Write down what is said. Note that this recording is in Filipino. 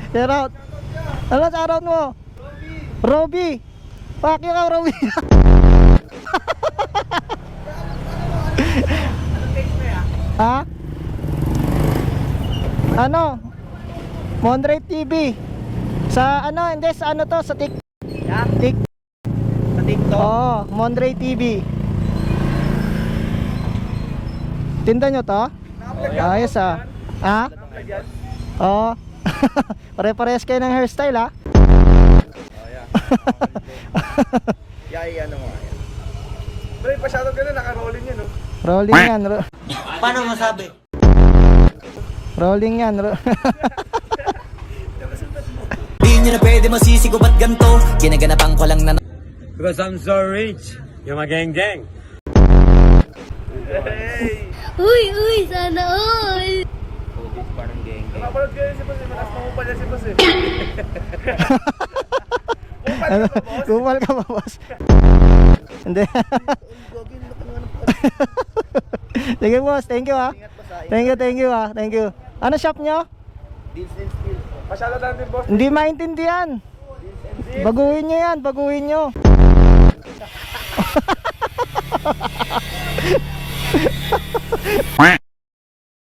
Shout out. Ano shout out mo? Robby. Fuck you ka, Robby. Ha? Ano? Mondrape TV. Sa ano, hindi sa ano to, sa Tik. Sa TikTok. Oo, Mondrape TV. Tinda nyo to? Ayos ah. Ha? Oo. Pare-parehas kayo ng hairstyle ha? Yeah, ano mo. Bro, pa-shoutout ka na, naka-rolling yun, no? Rolling yan. Paano masabi? Rolling yan. Di nyo na pwede masisigo ba't ganto? Ginaganapan ko lang na Because I'm so rich. You're my gang gang. Hey! Uy, sana all. Parang geng. Napapanood kayo si Boss, matas mamupal niya si Boss eh. Ano? Kumal ka ba, boss? Hindi. Sige, boss. Thank you ah. Thank you ah. Thank you. Ano shop nyo? Pa-shoutout natin, Boss. Hindi maintindihan. Baguhin nyo yan. Baguhin nyo.